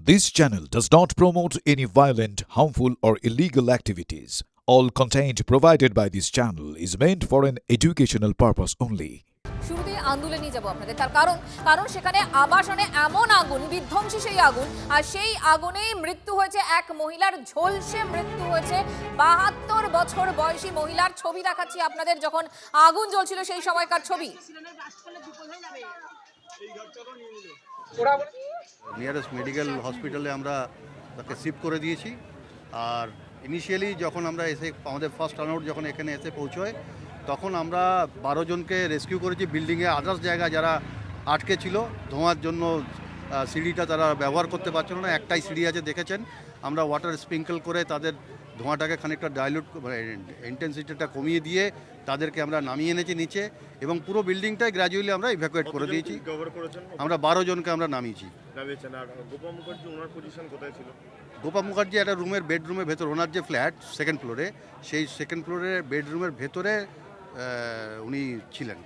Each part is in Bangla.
This channel does not promote any violent, harmful, or illegal activities. All content provided by this channel is meant for an educational purpose only. শুরুতেই আন্দোলনে নিয়ে যাবো আপনাদের তার কারণ সেখানে আবাসনে এমন আগুন বিধ্বংসী সেই আগুন আর সেই আগুনেই মৃত্যু হয়েছে এক মহিলার ঝলসে মৃত্যু হয়েছে ৭২ বছর বয়সী মহিলার ছবি দেখাচ্ছি আপনাদের যখন আগুন জ্বলছিল সেই সময়কার ছবি নিয়ারেস্ট মেডিকেল হসপিটালে আমরা তাকে শিফট করে দিয়েছি। আর ইনিশিয়ালি যখন আমরা এসে আমাদের ফার্স্ট টার্নআউট যখন এখানে এসে পৌঁছয় তখন আমরা ১২ জনকে রেস্কিউ করেছি। বিল্ডিংয়ে আদার্স জায়গা যারা আটকে ছিল ধোঁয়ার জন্য সিঁড়িটা তারা ব্যবহার করতে পারছিল না, একটাই সিঁড়ি আছে দেখেছেন। আমরা ওয়াটার স্প্রিঙ্কল করে তাদের ধোঁয়াটাকে খানিকটা ডাইলুট ইন্টেন্সিটিটা কমিয়ে দিয়ে তাদেরকে আমরা নামিয়ে এনেছি নিচে এবং পুরো বিল্ডিংটাই গ্র্যাজুয়ালি আমরা ইভ্যাকুয়েট করে দিয়েছি। আমরা ১২ জনকে আমরা নামিয়েছি। গোপা মুখার্জি একটা রুমের বেডরুমের ভেতর, ওনার যে ফ্ল্যাট সেকেন্ড ফ্লোরে, সেই সেকেন্ড ফ্লোরের বেডরুমের ভেতরে উনি ছিলেন।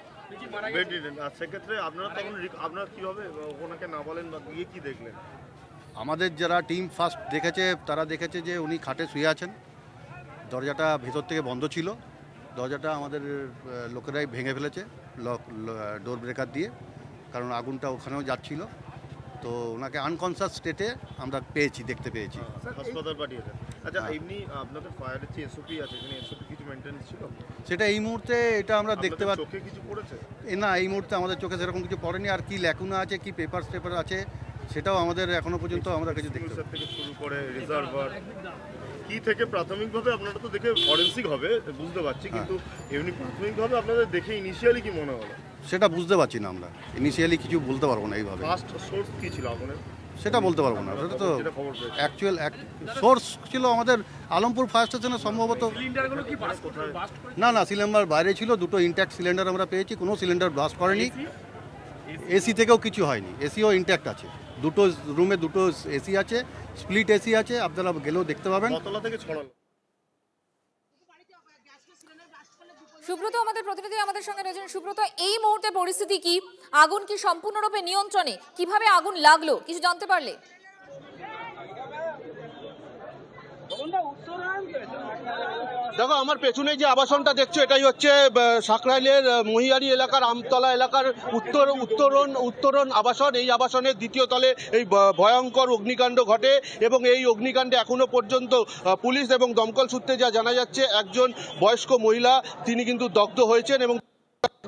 সেক্ষেত্রে আপনারা কিভাবে ওনাকে না বলেন বা গিয়ে কি দেখলেন? আমাদের যারা টিম ফার্স্ট দেখেছে তারা দেখেছে যে উনি খাটে শুয়ে আছেন, দরজাটা ভেতর থেকে বন্ধ ছিল, দরজাটা আমাদের লোকেরাই ভেঙে ফেলেছে ডোর ব্রেকার দিয়ে, কারণ আগুনটা ওখানেও যাচ্ছিল। তো ওনাকে আনকনসাস স্টেটে আমরা দেখতে পেয়েছি। হাসপাতাল পাঠিয়েছেন। আচ্ছা, এমনি আপনাদের ফায়ারের যে এসওপি আছে, এসওপি কিছু মেইনটেনেন্স ছিল? সেটা এই মুহূর্তে এটা আমরা দেখতে পাচ্ছি। চোখে কিছু পড়েছে? না, এই মুহূর্তে আমাদের চোখে সেরকম কিছু পড়েনি। আর কি ল্যাকুনা আছে, কি পেপার আছে সেটাও আমাদের এখনো পর্যন্ত আমরা কিছু দেখতে পাচ্ছি। থেকে শুরু করে রিজার্ভার কি থেকে প্রাথমিকভাবে আপনারা তো দেখে ফরেনসিক হবে বুঝতে পারছি, কিন্তু এমনি প্রাথমিকভাবে আপনাদের দেখে ইনিশিয়ালি কি মনে হলো? সেটা বুঝতে পারছি না আমরা। ইনিশিয়ালি কিছু বলতে পারবো না এইভাবে। ফার্স্ট সোর্স কি ছিল আগুনের? সেটা বলতে পারবো না। সেটা তো অ্যাকচুয়াল সোর্স ছিল আমাদের আলমপুর ফায়ার স্টেশনে সম্ভবত। না, সিলিন্ডার বাইরে ছিল, দুটো ইনট্যাক্ট সিলিন্ডার আমরা পেয়েছি, কোনো সিলিন্ডার ব্লাস্ট করেনি। এসি থেকেও কিছু হয়নি, এসিও ইনট্যাক্ট আছে। দুটো রুমে দুটো এসি আছে, স্প্লিট এসি আছে, আপনারা গেলেও দেখতে পাবেন। কতলা থেকে ছড়ালো? সুব্রত আমাদের প্রতিনিধি আমাদের সঙ্গে রয়েছেন। সুব্রত, এই মুহূর্তে পরিস্থিতি কি? আগুন কি সম্পূর্ণরূপে নিয়ন্ত্রণে? কিভাবে আগুন লাগলো কিছু জানতে পারলে? দেখো, আমার পেছনে যে আবাসনটা দেখছো এটাই হচ্ছে সাকরাইলের মহিয়ারি এলাকার আমতলা এলাকার উত্তরণ আবাসন। এই আবাসনের দ্বিতীয় তলে এই ভয়ঙ্কর অগ্নিকাণ্ড ঘটে এবং এই অগ্নিকাণ্ডে এখনো পর্যন্ত পুলিশ এবং দমকল সূত্রে যা জানা যাচ্ছে একজন বয়স্ক মহিলা তিনি কিন্তু দগ্ধ হয়েছেন এবং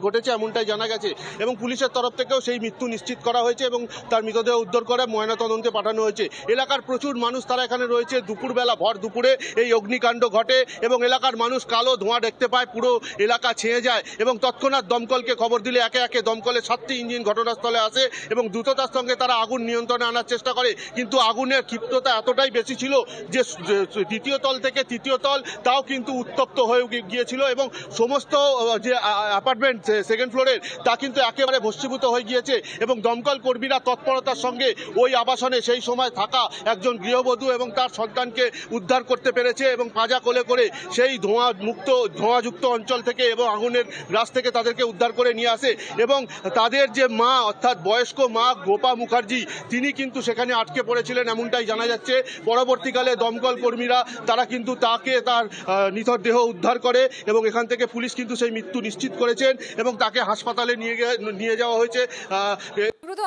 ঘটেছে এমনটাই জানা গেছে এবং পুলিশের তরফ থেকেও সেই মৃত্যু নিশ্চিত করা হয়েছে এবং তার মৃতদেহ উদ্ধার করে ময়নাতদন্তে পাঠানো হয়েছে। এলাকার প্রচুর মানুষ তারা এখানে রয়েছে। দুপুরবেলা ভর দুপুরে এই অগ্নিকাণ্ড ঘটে এবং এলাকার মানুষ কালো ধোঁয়া দেখতে পায়, পুরো এলাকা ছেয়ে যায় এবং তৎক্ষণাৎ দমকলকে খবর দিলে একে একে দমকলের 7টি ইঞ্জিন ঘটনাস্থলে আসে এবং দ্রুততার সঙ্গে তারা আগুন নিয়ন্ত্রণে আনার চেষ্টা করে। কিন্তু আগুনের ক্ষিপ্রতা এতটাই বেশি ছিল যে দ্বিতীয় তল থেকে তৃতীয় তল তাও কিন্তু উত্তপ্ত হয়ে গিয়েছিল এবং সমস্ত যে অ্যাপার্টমেন্ট সেকেন্ড ফ্লোরের তা কিন্তু একেবারে ভস্মীভূত হয়ে গিয়েছে এবং দমকল কর্মীরা তৎপরতার সঙ্গে ওই আবাসনে সেই সময় থাকা একজন গৃহবধূ এবং তার সন্তানকে উদ্ধার করতে পেরেছে এবং পাজা কোলে করে সেই ধোঁয়াযুক্ত অঞ্চল থেকে এবং আগুনের গ্রাস থেকে তাদেরকে উদ্ধার করে নিয়ে আসে এবং তাদের যে মা অর্থাৎ বয়স্ক মা গোপা মুখার্জি তিনি কিন্তু সেখানে আটকে পড়েছিলেন এমনটাই জানা যাচ্ছে। পরবর্তীকালে দমকল কর্মীরা তারা কিন্তু তার নিথর উদ্ধার করে এবং এখান থেকে পুলিশ কিন্তু সেই মৃত্যু নিশ্চিত করেছেন এবং তাকে হাসপাতালে নিয়ে যাওয়া হয়েছে।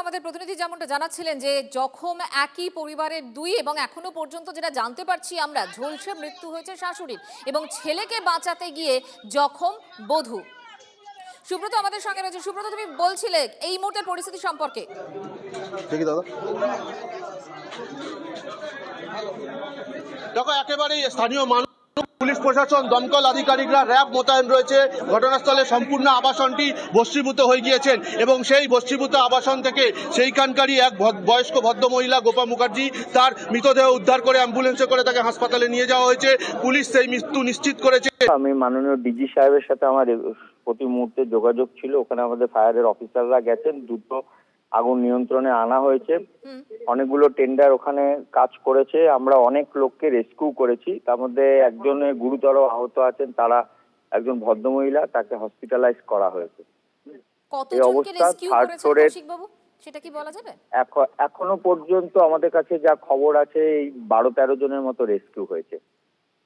আমাদের প্রতিনিধি যেমনটা জানাচ্ছিলেন যে জখম একই পরিবারের দুই এবং এখনো পর্যন্ত যেটা জানতে পারছি আমরা ঝলসে মৃত্যু হয়েছে শাশুড়ির এবং ছেলেকে বাঁচাতে গিয়ে জখম বধূ। সুব্রত আমাদের সঙ্গে রয়েছে। সুব্রত, তুমি বলছিলে এই মুহূর্তের পরিস্থিতি সম্পর্কে। ঠিক দাদা, দেখো একেবারেই স্থানীয় মানুষ, পুলিশ প্রশাসন, দমকল আধিকারিকরা, র্যাব মোতায়েন রয়েছে। ঘটনাস্থলে সম্পূর্ণ আবাসনটি ভস্মীভূত হয়ে গিয়েছেন এবং সেই ভস্মীভূত আবাসন থেকে সেইখানকারই এক বয়স্ক ভদ্রমহিলা গোপা মুখার্জি তার মৃতদেহ উদ্ধার করে অ্যাম্বুলেন্সে করে তাকে হাসপাতালে নিয়ে যাওয়া হয়েছে। পুলিশ সেই মৃত্যু নিশ্চিত করেছে। আমি মাননীয় ডিজি সাহেবের সাথে আমার প্রতি মুহূর্তে যোগাযোগ ছিল। ওখানে আমাদের ফায়ারের অফিসাররা গেছেন, দ্রুত আগুন নিয়ন্ত্রণে আনা হয়েছে। অনেকগুলো টেন্ডার ওখানে কাজ করেছে, আমরা অনেক লোককে রেস্কিউ করেছি। তার মধ্যে একজনে গুরুতর আহত আছেন, তারা একজন ভদ্রমহিলা, তাকে হসপিটালাইজ করা হয়েছে। কতজনকে রেস্কিউ করেছেন কৌশিক বাবু? সেটা কি বলা যাবে? এখনো পর্যন্ত আমাদের কাছে যা খবর আছে এই 12-13 জনের মতো রেস্কিউ হয়েছে।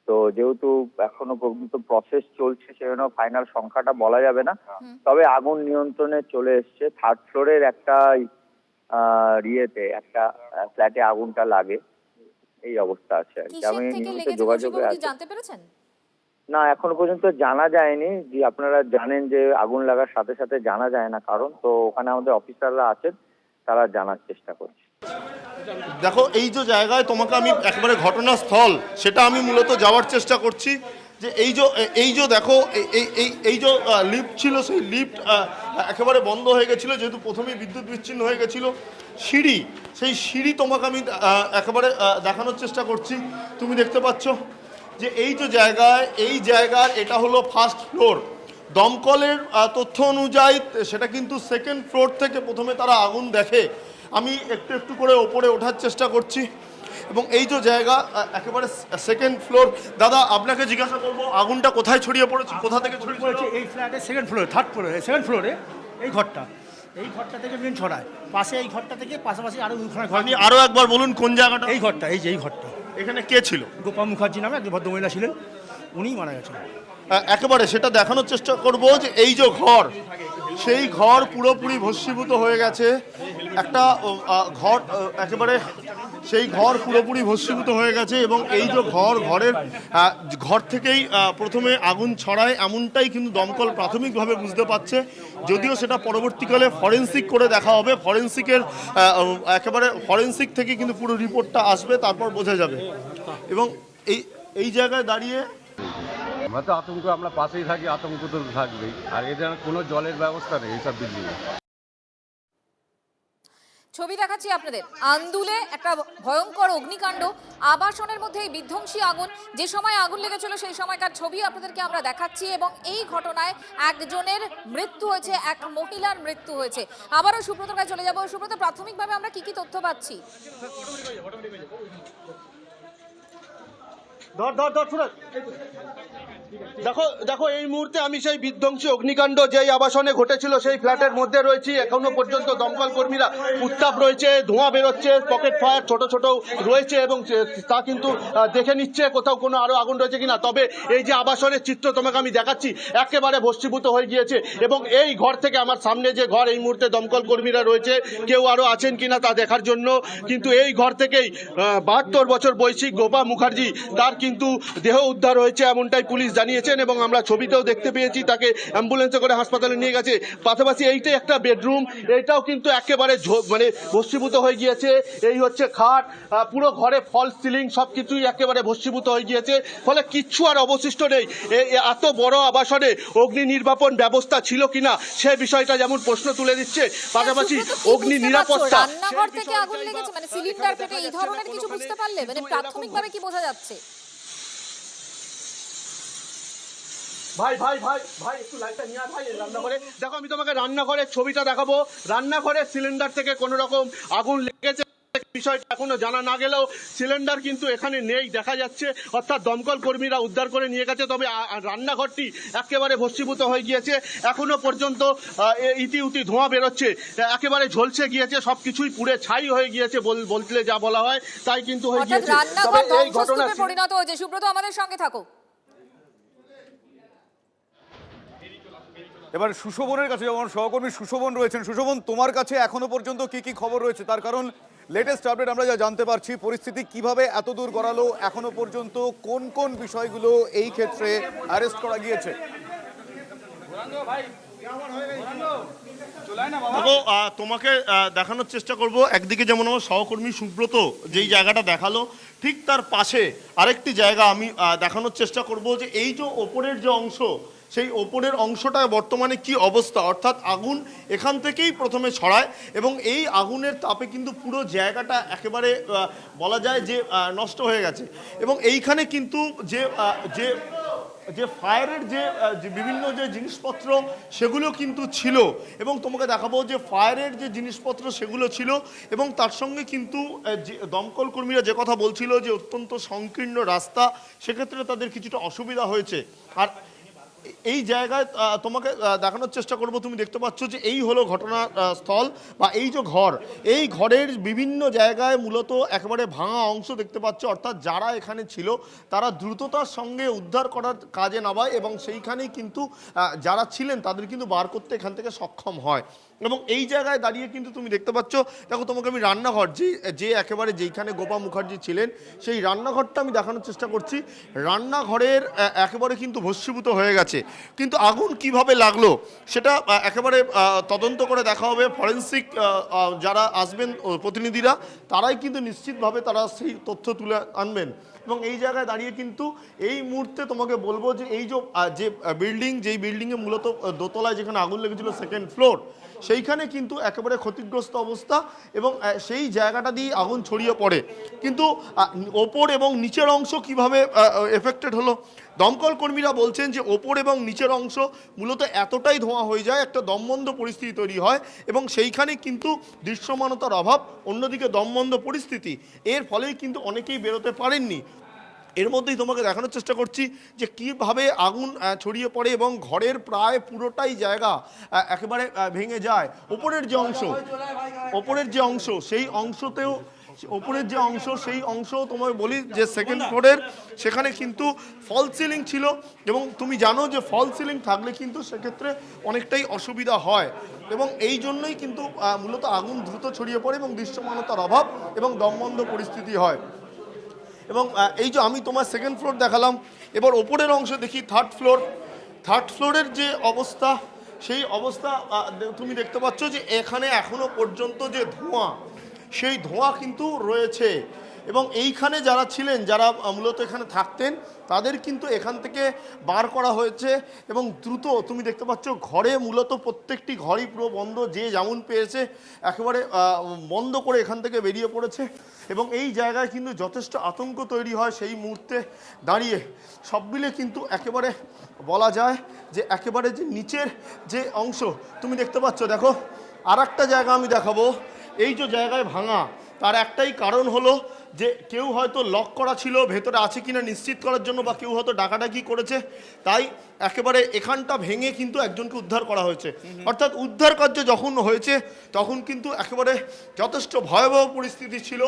তো যেহেতু এখনো পর্যন্ত প্রসেস চলছে সেজন্য ফাইনাল সংখ্যাটা বলা যাবে না। তবে আগুন নিয়ন্ত্রণে চলে এসছে। 3rd ফ্লোরের একটা একটা ফ্ল্যাটে আগুনটা লাগে, এই অবস্থা আছে আর কি। কিসের আমি থেকে নিয়মিত লেগেছে যোগাযোগে কি আছি। জানতে পেরেছেন? না, এখনো পর্যন্ত জানা যায়নি। যে আপনারা জানেন যে আগুন লাগার সাথে সাথে জানা যায় না কারণ, তো ওখানে আমাদের অফিসাররা আছেন, তারা জানার চেষ্টা করছে। দেখো এই যে জায়গায় তোমাকে আমি একেবারে ঘটনাস্থল সেটা আমি মূলত যাওয়ার চেষ্টা করছি, যে এই যে দেখো এই যে লিফট ছিল, সেই লিফট একেবারে বন্ধ হয়ে গেছিলো, যেহেতু প্রথমেই বিদ্যুৎ বিচ্ছিন্ন হয়ে গেছিলো। সিঁড়ি, সেই সিঁড়ি তোমাকে আমি একেবারে দেখানোর চেষ্টা করছি। তুমি দেখতে পাচ্ছ যে এই যে এই জায়গার এটা হলো 1st ফ্লোর। দমকলের তথ্য অনুযায়ী সেটা কিন্তু 2nd ফ্লোর থেকে প্রথমে তারা আগুন দেখে। আমি একটু একটু করে ওপরে ওঠার চেষ্টা করছি এবং এই যে জায়গা একেবারে 2nd ফ্লোর। দাদা আপনাকে জিজ্ঞাসা করবো, আগুনটা কোথায় ছড়িয়ে পড়েছে, কোথা থেকে ছড়িয়ে পড়েছে? এই ফ্ল্যাটের 2nd ফ্লোরে, 3rd ফ্লোরে, 2nd ফ্লোরে এই ঘরটা থেকে মেন ছড়ায়। পাশে এই ঘরটা থেকে পাশাপাশি আরো দুখানা ঘর। আপনি আরো একবার বলুন কোন জায়গাটা? এই ঘরটা, এই ঘরটা। এখানে কে ছিল? গোপা মুখার্জি নামে একজন ভদ্রমহিলা ছিলেন, উনিই মারা গেছেন। একেবারে সেটা দেখানোর চেষ্টা করব যে এই যে ঘর, সেই ঘর পুরোপুরি ভস্মীভূত হয়ে গেছে। একটা ঘর একেবারে সেই ঘর পুরোপুরি ভস্মীভূত হয়ে গেছে এবং এই যে ঘর থেকেই প্রথমে আগুন ছড়ায় এমনটাই কিন্তু দমকল প্রাথমিকভাবে বুঝতে পারছে। যদিও সেটা পরবর্তীকালে ফরেনসিক করে দেখা হবে, ফরেনসিক থেকে কিন্তু পুরো রিপোর্টটা আসবে, তারপর বোঝা যাবে। এবং এই জায়গায় দাঁড়িয়ে আমরা তো আমরা পাশেই থাকি, আতঙ্ক তো থাকবেই। আর এদের কোনো জলের ব্যবস্থা নেই এইসব বিল্ডিংয়ে। ছবি দেখাচ্ছি আপনাদের। আন্দুলে একটা ভয়ঙ্কর অগ্নিকাণ্ড, আবাসনের মধ্যে এই বিধ্বংসী আগুন। যে সময় আগুন লেগেছিল সেই সময়কার ছবি আপনাদেরকে আমরা দেখাচ্ছি এবং এই ঘটনায় একজনের মৃত্যু হয়েছে, এক মহিলার মৃত্যু হয়েছে। আবারও সুব্রতর কাছে চলে যাবো। সুব্রত, প্রাথমিকভাবে আমরা কি তথ্য পাচ্ছি? দেখো এই মুহূর্তে আমি সেই বিধ্বংসী অগ্নিকাণ্ড যেই আবাসনে ঘটেছিল সেই ফ্ল্যাটের মধ্যে রয়েছি। এখনো পর্যন্ত দমকল কর্মীরা উত্তাপ রয়েছে, ধোঁয়া বেরোচ্ছে, পকেট ফায়ার ছোট ছোট রয়েছে এবং তা কিন্তু দেখে নিচ্ছে কোথাও কোনো আরো আগুন রয়েছে কিনা। তবে এই যে আবাসনের চিত্র তোমাকে আমি দেখাচ্ছি একেবারে ভস্মীভূত হয়ে গিয়েছে এবং এই ঘর থেকে আমার সামনে যে ঘর, এই মুহূর্তে দমকল কর্মীরা রয়েছে, কেউ আরো আছেন কিনা তা দেখার জন্য। কিন্তু এই ঘর থেকেই 72 বছর বয়সী গোপা মুখার্জি, তার কিন্তু দেহ উদ্ধার হয়েছে এমনটাই পুলিশ জানিয়েছেন এবং আমরা ছবিতেও দেখতে পেয়েছি। তাকে অ্যাম্বুলেন্সে করে হাসপাতালে নিয়ে গেছে। পাশাপাশি এইটাই একটা বেডরুম, এটাও কিন্তু একেবারে ভস্মীভূত হয়ে গিয়েছে। এই হচ্ছে খাট, পুরো ঘরে ফল সিলিং সবকিছুই একেবারে ভস্মীভূত হয়ে গিয়েছে। ফলে কিচ্ছু আর অবশিষ্ট নেই। এত বড় আবাসনে অগ্নি নির্বাপন ব্যবস্থা ছিল কিনা সে বিষয়টা যেমন প্রশ্ন তুলে দিচ্ছে, পাশাপাশি অগ্নি নিরাপত্তা। রান্নাঘর থেকে আগুন লেগেছে, মানে সিলিন্ডার ফেটে এই ধরনের কিছু বুঝতে পারলে, মানে প্রাথমিকভাবে কি বোঝা যাচ্ছে? ভাই একটু লাইটটা নিয়ে ভাই রান্নাঘরে। দেখো আমি তোমাকে রান্নাঘরের ছবিটা দেখাবো। রান্নাঘরের সিলিন্ডার থেকে কোনো রকম আগুন লেগেছে বিষয়টা এখনো জানা না গেলেও সিলিন্ডার কিন্তু এখানে নেই দেখা যাচ্ছে, অর্থাৎ দমকল কর্মীরা উদ্ধার করে নিয়ে গেছে। তবে রান্নাঘরটি একেবারে ভস্মীভূত হয়ে গিয়েছে। এখনো পর্যন্ত ইতিউতি ধোঁয়া বেরোচ্ছে, একেবারে ঝলসে গিয়েছে, সবকিছুই পুড়ে ছাই হয়ে গিয়েছে বলতে যা বলা হয় তাই কিন্তু হয়ে গিয়েছে। তবে এই ঘটনা পরিণত হয়েছে। সুব্রত, আমাদের সঙ্গে থাকো। এবার সুশোভনের কাছে যেমন সহকর্মী সুশোভন রয়েছেন। সুশোভন, তোমার কাছে এখনো পর্যন্ত কি খবর রয়েছে? তার কারণ লেটেস্ট আপডেট আমরা যা জানতে পারছি, পরিস্থিতি কিভাবে এত দূর গড়ালো, এখনো পর্যন্ত কোন কোন বিষয়গুলো এই ক্ষেত্রে অ্যারেস্ট করা গিয়েছে? তোমাকে দেখানোর চেষ্টা করব। একদিকে যেমন আমার সহকর্মী সুব্রত যেই জায়গাটা দেখালো, ঠিক তার পাশে আরেকটি জায়গা আমি দেখানোর চেষ্টা করব যে এই যে ওপরের যে অংশ, সেই ওপরের অংশটা বর্তমানে কি অবস্থা। অর্থাৎ আগুন এখান থেকেই প্রথমে ছড়ায় এবং এই আগুনের তাপে কিন্তু পুরো জায়গাটা একেবারে বলা যায় যে নষ্ট হয়ে গেছে। এবং এইখানে কিন্তু যে ফায়ারের যে বিভিন্ন যে জিনিসপত্র সেগুলো কিন্তু ছিল এবং তোমাকে দেখাবো যে ফায়ারের যে জিনিসপত্র সেগুলো ছিল এবং তার সঙ্গে কিন্তু দমকল কর্মীরা যে কথা বলছিল যে অত্যন্ত সংকীর্ণ রাস্তা, সেক্ষেত্রে তাদের কিছুটা অসুবিধা হয়েছে। আর এই জায়গায় তোমাকে দেখানোর চেষ্টা করব। তুমি দেখতে পাচ্ছ যে এই হলো ঘটনাস্থল বা এই যে ঘর, এই ঘরের বিভিন্ন জায়গায় মূলত একেবারে ভাঙা অংশ দেখতে পাচ্ছ। অর্থাৎ যারা এখানে ছিল তারা দ্রুততার সঙ্গে উদ্ধার করার কাজে নামায় এবং সেইখানেই কিন্তু যারা ছিলেন তাদের কিন্তু বার করতে এখান থেকে সক্ষম হয়। এবং এই জায়গায় দাঁড়িয়ে কিন্তু তুমি দেখতে পাচ্ছ, দেখো তোমাকে আমি রান্নাঘর যে একেবারে যেইখানে গোপা মুখার্জি ছিলেন সেই রান্নাঘরটা আমি দেখানোর চেষ্টা করছি। রান্নাঘরের একেবারে কিন্তু ভস্মীভূত হয়ে গেছে, কিন্তু আগুন কিভাবে লাগলো সেটা একেবারে তদন্ত করে দেখা হবে। ফরেন্সিক যারা আসবেন প্রতিনিধিরা, তারাই কিন্তু নিশ্চিতভাবে তারা সেই তথ্য তুলে আনবেন। এবং এই জায়গায় দাঁড়িয়ে কিন্তু এই মুহূর্তে তোমাকে বলবো যে এই যে যেই বিল্ডিংয়ে মূলত দোতলায় যেখানে আগুন লেগেছিল সেকেন্ড ফ্লোর, সেইখানে কিন্তু একেবারে ক্ষতিগ্রস্ত অবস্থা এবং সেই জায়গাটা দিয়ে আগুন ছড়িয়ে পড়ে। কিন্তু ওপর এবং নিচের অংশ কিভাবে এফেক্টেড হলো, দমকল কর্মীরা বলছেন যে ওপর এবং নিচের অংশ মূলত এতটাই ধোঁয়া হয়ে যায়, একটা দমবন্ধ পরিস্থিতি তৈরি হয় এবং সেইখানে কিন্তু দৃশ্যমানতার অভাব, অন্যদিকে দমবন্ধ পরিস্থিতি, এর ফলেই কিন্তু অনেকেই বেরোতে পারেননি। এর মধ্যেই তোমাকে দেখানোর চেষ্টা করছি যে কীভাবে আগুন ছড়িয়ে পড়ে এবং ঘরের প্রায় পুরোটাই জায়গা একেবারে ভেঙে যায়। ওপরের যে অংশ সেই অংশতেও ওপরের যে অংশ সেই অংশ তোমায় বলি যে সেকেন্ড ফ্লোরের, সেখানে কিন্তু ফল সিলিং ছিল এবং তুমি জানো যে ফল সিলিং থাকলে কিন্তু সেক্ষেত্রে অনেকটাই অসুবিধা হয় এবং এই জন্যই কিন্তু মূলত আগুন দ্রুত ছড়িয়ে পড়ে এবং দৃশ্যমানতার অভাব এবং দমবন্ধ পরিস্থিতি হয়। এবং এই যে আমি তোমার সেকেন্ড ফ্লোর দেখালাম, এবার ওপরের অংশ দেখি থার্ড ফ্লোরের যে অবস্থা, সেই অবস্থা তুমি দেখতে পাচ্ছ যে এখানে এখনো পর্যন্ত যে ধোঁয়া, সেই ধোঁয়া কিন্তু রয়েছে এবং এইখানে যারা ছিলেন, যারা মূলত এখানে থাকতেন, তাদের কিন্তু এখান থেকে বার করা হয়েছে এবং দ্রুত তুমি দেখতে পাচ্ছ ঘরে মূলত প্রত্যেকটি ঘরই পুরো বন্ধ, যে যেমন পেয়েছে একেবারে বন্ধ করে এখান থেকে বেরিয়ে পড়েছে এবং এই জায়গায় কিন্তু যথেষ্ট আতঙ্ক তৈরি হয় সেই মুহূর্তে দাঁড়িয়ে। সব মিলে কিন্তু একেবারে বলা যায় যে একেবারে যে নিচের যে অংশ তুমি দেখতে পাচ্ছ, দেখো আর একটা জায়গা আমি দেখাবো, এই যে জায়গায় ভাঙা, তার একটাই কারণ হলো যে কেউ হয়তো লক করা ছিল, ভেতরে আছে কিনা নিশ্চিত করার জন্য, বা কেউ হয়তো ডাকাডাকি করেছে, তাই একেবারে এখানটা ভেঙে কিন্তু একজনকে উদ্ধার করা হয়েছে। অর্থাৎ উদ্ধার কার্য যখন হয়েছে তখন কিন্তু একেবারে যথেষ্ট ভয়াবহ পরিস্থিতি ছিল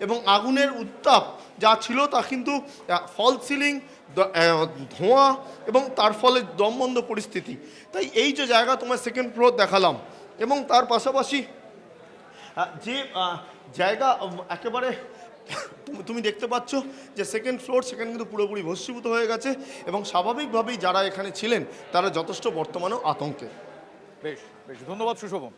এবং আগুনের উত্তাপ যা ছিল তা কিন্তু ফল সিলিং, ধোঁয়া এবং তার ফলে দমবন্ধ পরিস্থিতি। তাই এই যে জায়গা তোমার সেকেন্ড ফ্লোর দেখালাম এবং তার পাশাপাশি যে জায়গা একেবারে তুমি দেখতে পাচ্ছ যে সেকেন্ড ফ্লোর, সেখানে কিন্তু পুরোপুরি ভস্মীভূত হয়ে গেছে এবং স্বাভাবিকভাবেই যারা এখানে ছিলেন তারা যথেষ্ট বর্তমানেও আতঙ্কে। বেশ বেশ, ধন্যবাদ সুশোভন।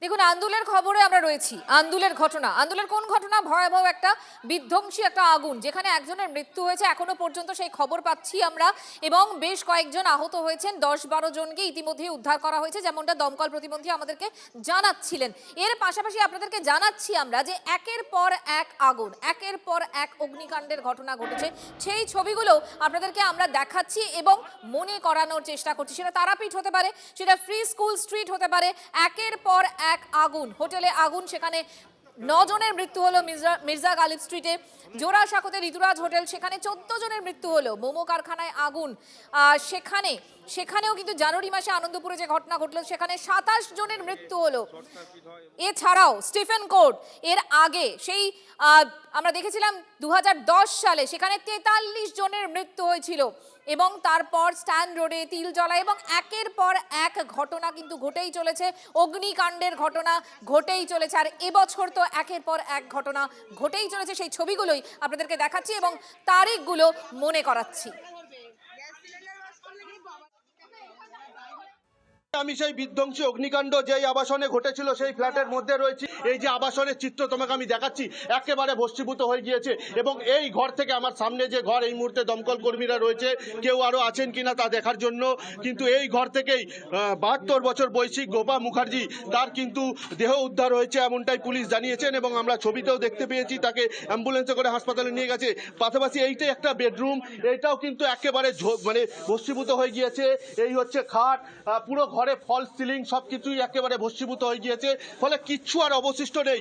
দেখুন, আন্দুলের খবরে আমরা রয়েছি। আন্দুলের ঘটনা, আন্দুলের কোন ঘটনা? ভয়াবহ একটা বিধ্বংসী একটা আগুন, যেখানে একজনের মৃত্যু হয়েছে এখনো পর্যন্ত সেই খবর পাচ্ছি আমরা, এবং বেশ কয়েকজন আহত হয়েছেন। 10-12 জনকে ইতিমধ্যে উদ্ধার করা হয়েছে, যেমনটা দমকল প্রতিমন্ত্রী আমাদেরকে জানাচ্ছিলেন। এর পাশাপাশি আপনাদেরকে জানাচ্ছি আমরা যে একের পর এক আগুন, একের পর এক অগ্নিকাণ্ডের ঘটনা ঘটেছে, সেই ছবিগুলো আপনাদেরকে আমরা দেখাচ্ছি এবং মনে করানোর চেষ্টা করছি। সেটা তারাপীঠ হতে পারে, সেটা ফ্রি স্কুল স্ট্রিট হতে পারে, একের পর এক আগুন, হোটেলে আগুন, সেখানে 9 জনের মৃত্যু হলো মির্জা গালিব স্ট্রিটে। জোড়াসাঁকোতে ঋতুরাজ হোটেল, সেখানে 14 জনের মৃত্যু হলো। মোমো কারখানায় আগুন, সেখানেও কিন্তু জানুয়ারি মাসে আনন্দপুরে যে ঘটনা ঘটলো সেখানে 27 জনের মৃত্যু হলো। এছাড়াও স্টিফেন কোর্ট, এর আগে সেই আমরা দেখেছিলাম 2010 সালে, সেখানে 43 জনের মৃত্যু হয়েছিল এবং তারপর স্ট্যান্ড রোডে, তিলজলা, এবং একের পর এক ঘটনা কিন্তু ঘটেই চলেছে, অগ্নিকাণ্ডের ঘটনা ঘটেই চলেছে। আর এবছর তো একের পর এক ঘটনা ঘটেই চলেছে, সেই ছবিগুলোই আপনাদেরকে দেখাচ্ছি এবং তারিখগুলো মনে করাচ্ছি। আমি সেই বিধ্বংসী অগ্নিকাণ্ড যেই আবাসনে ঘটেছিল সেই ফ্ল্যাটের মধ্যে রয়েছি। এই যে আবাসনের চিত্র তোমাকে আমি দেখাচ্ছি, একেবারে ভস্মীভূত হয়ে গিয়েছে এবং এই ঘর থেকে, আমার সামনে যে ঘর, এই মুহূর্তে দমকল কর্মীরা রয়েছে, কেউ আরো আছেন কিনা তা দেখার জন্য, কিন্তু এই ঘর থেকেই 72 বছর বয়সী গোপা মুখার্জি, তার কিন্তু দেহ উদ্ধার হয়েছে এমনটাই পুলিশ জানিয়েছেন এবং আমরা ছবিতেও দেখতে পেয়েছি, তাকে অ্যাম্বুলেন্সে করে হাসপাতালে নিয়ে গেছে। পাশাপাশি এইটাই একটা বেডরুম, এইটাও কিন্তু একেবারে মানে ভস্মীভূত হয়ে গিয়েছে। এই হচ্ছে খাট, পুরো ঘর ঘরে ফল সিলিং সবকিছুই একেবারে ভস্মীভূত হয়ে গিয়েছে, ফলে কিচ্ছু আর অবশিষ্ট নেই।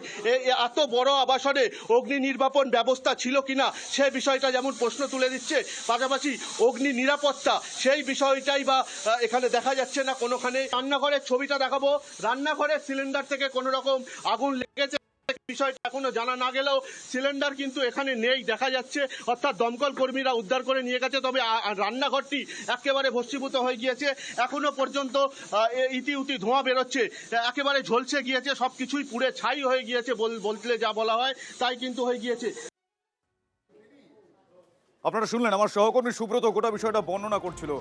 এত বড় আবাসনে অগ্নি নির্বাপন ব্যবস্থা ছিল কিনা সে বিষয়টা যেমন প্রশ্ন তুলে দিচ্ছে, পাশাপাশি অগ্নি নিরাপত্তা সেই বিষয়টাই বা এখানে দেখা যাচ্ছে না কোনোখানে। রান্নাঘরের ছবিটা দেখাবো, রান্নাঘরের সিলিন্ডার থেকে কোনো রকম আগুন লেগেছে বিষয়টা এখনো জানা না গেলেও সিলিন্ডার কিন্তু এখানে নেই দেখা যাচ্ছে, অর্থাৎ দমকল কর্মীরা উদ্ধার করে নিয়ে গেছে। তবে রান্নাঘরটি একেবারে ভস্মীভূত হয়ে গিয়েছে, এখনো পর্যন্ত ইতিউতি ধোঁয়া বেরোচ্ছে, একেবারে ঝলসে গিয়েছে, সবকিছুই পুড়ে ছাই হয়ে গিয়েছে বলতে যা বলা হয় তাই কিন্তু হয়ে গিয়েছে। আপনারা শুনলেন আমার সহকর্মী সুব্রত গোটা বিষয়টা বর্ণনা করছিল।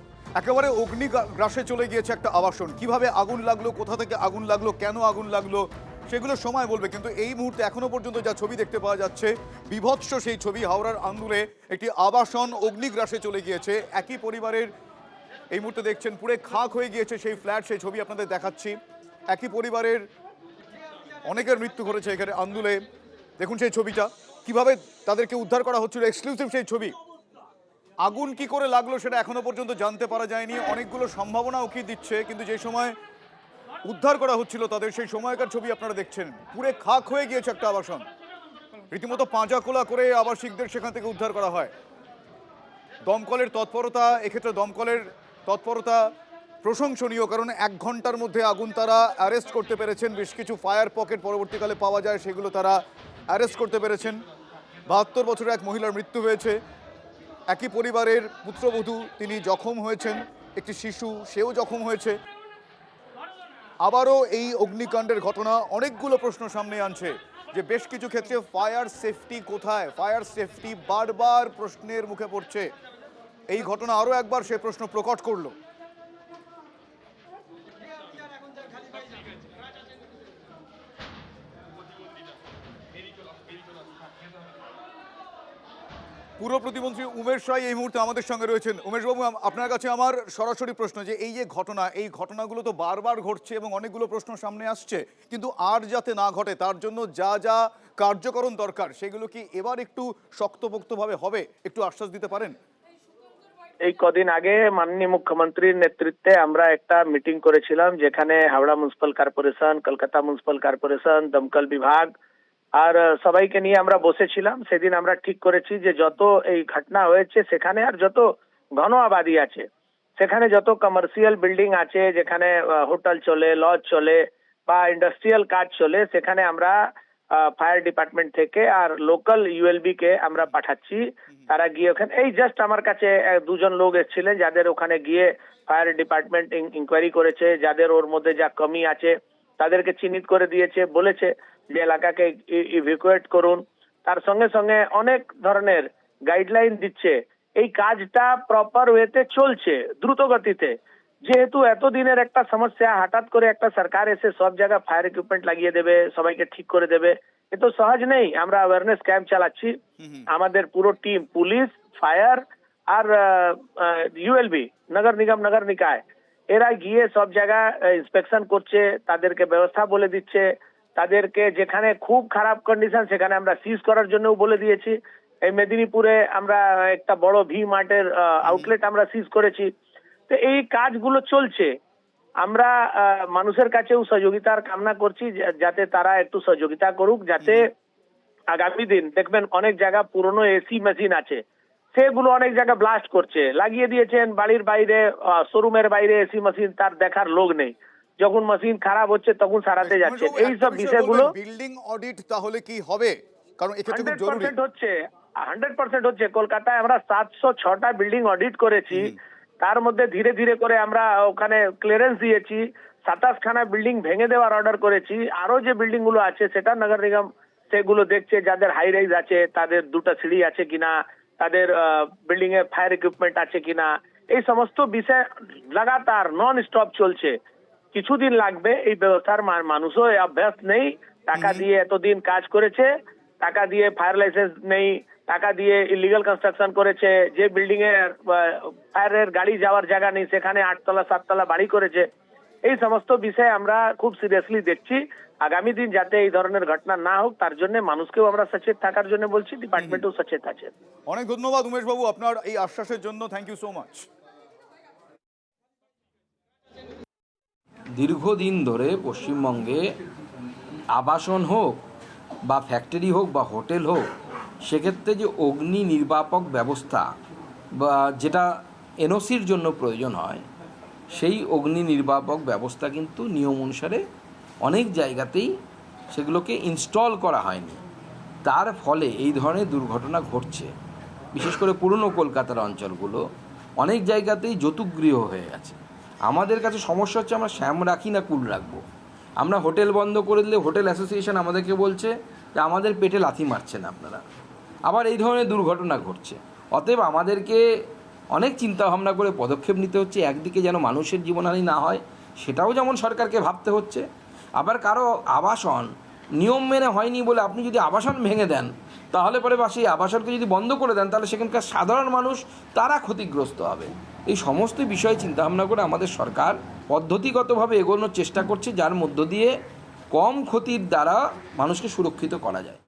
একেবারে অগ্নি গ্রাসে চলে গিয়েছে একটা আবাসন। কিভাবে আগুন লাগলো, কোথা থেকে আগুন লাগলো, কেন আগুন লাগলো সেগুলো সময় বলবে, কিন্তু এই মুহূর্তে এখনো পর্যন্ত যা ছবি দেখতে পাওয়া যাচ্ছে বিভৎস সেই ছবি। হাওড়ার আন্দুলে একটি আবাসন অগ্নিগ্রাসে চলে গিয়েছে। একই পরিবারের এই মুহূর্তে দেখছেন পুরো খাক হয়ে গিয়েছে সেই ফ্ল্যাট, সেই ছবি আপনাদের দেখাচ্ছি। একই পরিবারের অনেকের মৃত্যু ঘটেছে এখানে আন্দুলে। দেখুন সেই ছবিটা, কিভাবে তাদেরকে উদ্ধার করা হচ্ছিল, এক্সক্লুসিভ সেই ছবি। আগুন কি করে লাগলো সেটা এখনো পর্যন্ত জানতে পারা যায়নি। অনেকগুলো সম্ভাবনা উকি দিচ্ছে, কিন্তু যে সময় উদ্ধার করা হচ্ছিল তাদের সেই সময়কার ছবি আপনারা দেখছেন। পুরো খাক হয়ে গিয়েছে একটা আবাসন, রীতিমতো পাঁজা খোলা করে আবাসিকদের সেখান থেকে উদ্ধার করা হয়। দমকলের তৎপরতা, এক্ষেত্রে দমকলের তৎপরতা প্রশংসনীয়, কারণ 1 ঘন্টার মধ্যে আগুন তারা অ্যারেস্ট করতে পেরেছেন। বেশ কিছু ফায়ার পকেট পরবর্তীকালে পাওয়া যায়, সেগুলো তারা অ্যারেস্ট করতে পেরেছেন। 72 বছরের এক মহিলার মৃত্যু হয়েছে। একই পরিবারের পুত্রবধূ তিনি জখম হয়েছেন, একটি শিশু সেও জখম হয়েছে। আবারও এই অগ্নিকাণ্ডের ঘটনা অনেকগুলো প্রশ্ন সামনে আনছে, যে বেশ কিছু ক্ষেত্রে ফায়ার সেফটি কোথায়, ফায়ার সেফটি বারবার প্রশ্নের মুখে পড়ছে। এই ঘটনা আরও একবার সে প্রশ্ন প্রকট করলো। পুরো প্রতিমন্ত্রী উমেশ রায় এই মুহূর্তে আমাদের সঙ্গে রয়েছেন। উমেশবাবু, আপনার কাছে আমার সরাসরি প্রশ্ন, যে এই যে ঘটনা, এই ঘটনাগুলো তো বারবার ঘটছে এবং অনেকগুলো প্রশ্ন সামনে আসছে, কিন্তু আর যাতে না ঘটে তার জন্য যা যা কার্যকরণ দরকার সেগুলো কি এবার একটু শক্তপোক্তভাবে হবে, একটু আশ্বাস দিতে পারেন? এই কদিন আগে মাননীয় মুখ্যমন্ত্রীর নেতৃত্বে আমরা একটা মিটিং করেছিলাম, যেখানে Howrah municipal corporation, Kolkata municipal corporation, দমকল বিভাগ আর সবাইকে নিয়ে আমরা বসেছিলাম। সেদিন আমরা ঠিক করেছি যে যত এই ঘটনা হয়েছে সেখানে আর যত ঘন আবাদি আছে, সেখানে যত কমার্শিয়াল বিল্ডিং আছে, যেখানে হোটেল চলে, লজ চলে বা ইন্ডাস্ট্রিয়াল কাজ চলে, সেখানে আমরা ফায়ার ডিপার্টমেন্ট থেকে আর লোকাল ইউএলবি কে আমরা পাঠাচ্ছি। তারা গিয়ে ওখানে, এই জাস্ট আমার কাছে 2 জন লোক এসেছিলেন যাদের ওখানে গিয়ে ফায়ার ডিপার্টমেন্ট ইনকোয়ারি করেছে, যাদের ওর মধ্যে যা কমি আছে তাদেরকে চিহ্নিত করে দিয়েছে, বলেছে যে এলাকাকে ইভ্যাকুয়েট করুন। তার সঙ্গে সঙ্গে অনেক ধরনের গাইডলাইন দিচ্ছে। এই কাজটা প্রপার ওয়েতে চলছে, দ্রুত গতিতে। যেহেতু এতদিনের একটা সমস্যা, হঠাৎ করে একটা সরকার এসে সব জায়গায় ফায়ার ইকুইপমেন্ট লাগিয়ে দেবে, সবাইকে ঠিক করে দেবে, এ তো সহজ নেই। আমরা অ্যাওয়ারনেস ক্যাম্প চালাচ্ছি, আমাদের পুরো টিম, পুলিশ, ফায়ার আর ইউএলবি, নগর নিগম, নগর নিকায়, এরা গিয়ে সব জায়গায় ইন্সপেকশন করছে, তাদেরকে ব্যবস্থা বলে দিচ্ছে। তাদেরকে যেখানে খুব খারাপ কন্ডিশন সেখানে আমরা সিজ করার জন্যও বলে দিয়েছি। এই মেদিনীপুরে আমরা একটা বড় ভি মার্টের আউটলেট আমরা সিজ করেছি। তো এই কাজগুলো চলছে। আমরা মানুষের কাছেও সহযোগিতার কামনা করছি, যাতে তারা একটু সহযোগিতা করুক, যাতে আগামী দিন দেখবেন অনেক জায়গা পুরনো এসি মেশিন আছে, সেগুলো অনেক জায়গা ব্লাস্ট করছে, লাগিয়ে দিয়েছেন বাড়ির বাইরে, শোরুমের বাইরে এসি মেশিন, তার দেখার লোক নেই। যখন মেশিন খারাপ হচ্ছে তখন সারাতে যাচ্ছে। এই সব বিষয়গুলো বিল্ডিং অডিট তাহলে কি হবে? কারণ এক্ষেত্রে খুব জরুরি। 100% হচ্ছে। কলকাতায় আমরা 706টা বিল্ডিং অডিট করেছি, তার মধ্যে ধীরে ধীরে করে আমরা ওখানে ক্লিয়ারেন্স দিয়েছি। 27খানা বিল্ডিং ভেঙে দেওয়ার অর্ডার করেছি। আরো যে বিল্ডিং গুলো আছে সেটা নগর নিগম সেগুলো দেখছে, যাদের হাই রাইজ আছে তাদের 2টা সিঁড়ি আছে কিনা, তাদের বিল্ডিং এ ফায়ার ইকুইপমেন্ট আছে কিনা, এই সমস্ত বিষয় লাগাতার নন স্টপ চলছে। কিছুদিন লাগবে এই ব্যবস্থার, মানুষও অভ্যাস নেই, টাকা দিয়ে এতদিন কাজ করেছে, টাকা দিয়ে ফায়ার লাইসেন্স নেই, টাকা দিয়ে ইলিগাল কনস্ট্রাকশন করেছে, যে বিল্ডিং এ ফায়ারের গাড়ি যাওয়ার জায়গা নেই সেখানে 8 তলা 7 তলা বাড়ি করেছে। এই সমস্ত বিষয় আমরা খুব সিরিয়াসলি দেখছি। আগামী দিন যাতে এই ধরনের ঘটনা না হোক তার জন্য মানুষকেও আমরা সচেত থাকার জন্য বলছি, ডিপার্টমেন্টও সচেত আছে। অনেক ধন্যবাদ উমেশ বাবু আপনার এই আশ্বাসের জন্য। Thank you so much. দীর্ঘদিন ধরে পশ্চিমবঙ্গে আবাসন হোক বা ফ্যাক্টরি হোক বা হোটেল হোক, সেক্ষেত্রে যে অগ্নি নির্বাপক ব্যবস্থা বা যেটা এনওসির জন্য প্রয়োজন হয়, সেই অগ্নি নির্বাপক ব্যবস্থা কিন্তু নিয়ম অনুসারে অনেক জায়গাতেই সেগুলোকে ইনস্টল করা হয়নি। তার ফলে এই ধরনের দুর্ঘটনা ঘটছে। বিশেষ করে পুরনো কলকাতার অঞ্চলগুলো অনেক জায়গাতেই যৌতুকগৃহ হয়ে গেছে। আমাদের কাছে সমস্যা হচ্ছে আমরা শ্যাম রাখি না কুল রাখবো। আমরা হোটেল বন্ধ করে দিলে হোটেল অ্যাসোসিয়েশন আমাদেরকে বলছে যে আমাদের পেটে লাথি মারছেন আপনারা। আবার এই ধরনের দুর্ঘটনা ঘটছে। অতএব আমাদেরকে অনেক চিন্তাভাবনা করে পদক্ষেপ নিতে হচ্ছে। একদিকে যেন মানুষের জীবনহানি না হয় সেটাও যেমন সরকারকে ভাবতে হচ্ছে, আবার কারো আবাসন নিয়ম মেনে হয়নি বলে আপনি যদি আবাসন ভেঙে দেন, তাহলে পরে বা সেই আবাসনকে যদি বন্ধ করে দেন, তাহলে সেখানকার সাধারণ মানুষ তারা ক্ষতিগ্রস্ত হবে। এই সমস্ত বিষয়ে চিন্তাভাবনা করে আমাদের সরকার পদ্ধতিগতভাবে এগোনোর চেষ্টা করছে, যার মধ্য দিয়ে কম ক্ষতির দ্বারা মানুষকে সুরক্ষিত করা যায়।